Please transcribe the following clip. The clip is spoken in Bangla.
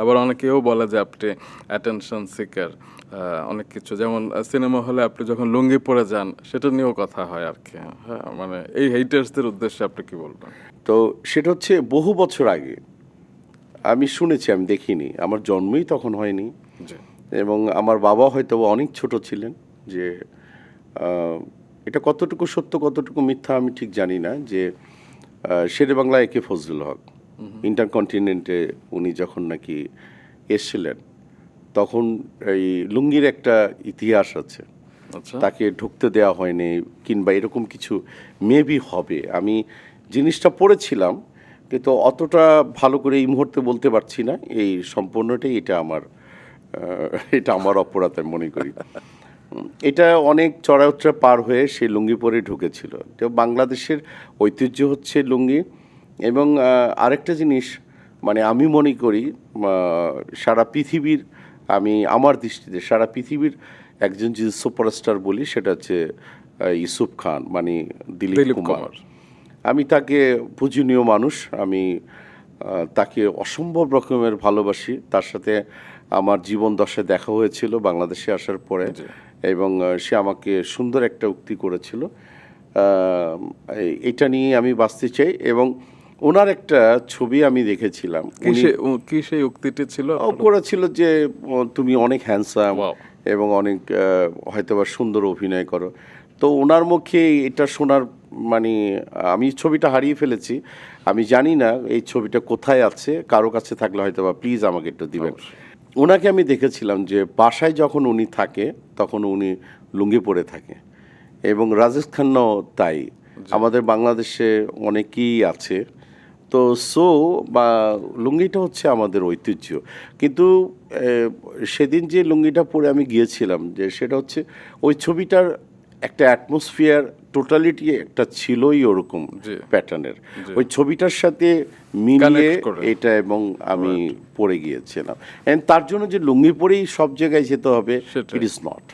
আবার অনেকেও বলে যে আপনি অ্যাটেনশন সিকার, অনেক কিছু, যেমন সিনেমা হলে আপনি যখন লুঙ্গি পরে যান সেটা নিয়েও কথা হয় আর কি। হ্যাঁ, মানে এই হেটার্সদের উদ্দেশ্যে আপনি কি বলবেন? তো সেটা হচ্ছে বহু বছর আগে আমি শুনেছি, আমি দেখিনি, আমার জন্মই তখন হয়নি। জি। এবং আমার বাবা হয়তো অনেক ছোট ছিলেন, যে এটা কতটুকু সত্য কতটুকু মিথ্যা আমি ঠিক জানি না, যে শেরে বাংলা একে ফজলুল হক ইন্টারকন্টিনেন্টে উনি যখন নাকি এসছিলেন, তখন এই লুঙ্গির একটা ইতিহাস আছে। আচ্ছা। তাকে ঢুকতে দেওয়া হয়নি কিংবা এরকম কিছু মেবি হবে। আমি জিনিসটা পড়েছিলাম, কিন্তু অতটা ভালো করে এই মুহূর্তে বলতে পারছি না। এই সম্পূর্ণটাই এটা আমার অপরাধ আমি মনে করি। এটা অনেক চড়া উতরা পার হয়ে সে লুঙ্গি পরে ঢুকেছিল। তো বাংলাদেশের ঐতিহ্য হচ্ছে লুঙ্গি। এবং আরেকটা জিনিস, মানে আমি মনে করি সারা পৃথিবীর, আমি আমার দৃষ্টিতে সারা পৃথিবীর একজন যদি সুপারস্টার বলি, সেটা হচ্ছে ইউসুফ খান, মানে দিলীপ কুমার। আমি তাকে পূজনীয় মানুষ, আমি তাকে অসম্ভব রকমের ভালোবাসি। তার সাথে আমার জীবন দশায় দেখা হয়েছিল বাংলাদেশে আসার পরে, এবং সে আমাকে সুন্দর একটা উক্তি করেছিল। এটা নিয়ে আমি বাঁচতে চাই। এবং ওনার একটা ছবি আমি দেখেছিলাম, কি সেই উক্তিটি ছিল? করেছিল যে তুমি অনেক হ্যান্ডসাম Wow. এবং অনেক হয়তোবা সুন্দর অভিনয় করো। তো ওনার মুখে এটা শোনার, মানে আমি ছবিটা হারিয়ে ফেলেছি, আমি জানি না এই ছবিটা কোথায় আছে, কারো কাছে থাকলে হয়তোবা প্লিজ আমাকে একটু দিবেন। ওনাকে আমি দেখেছিলাম যে বাসায় যখন উনি থাকে তখন উনি লুঙ্গি পরে থাকে, এবং রাজেশ খান্নাও তাই। আমাদের বাংলাদেশে অনেকেই আছে। তো বা লুঙ্গিটা হচ্ছে আমাদের ঐতিহ্য। কিন্তু সেদিন যে লুঙ্গিটা পরে আমি গিয়েছিলাম, যে সেটা হচ্ছে ওই ছবিটার একটা অ্যাটমসফিয়ার টোটালিটি একটা ছিলই ওরকম প্যাটার্নের, ওই ছবিটার সাথে মিলিয়ে এটা, এবং আমি পরে গিয়েছিলাম। এন্ড তার জন্য যে লুঙ্গি পরেই সব জায়গায় যেতে হবে, ইট ইজ নট।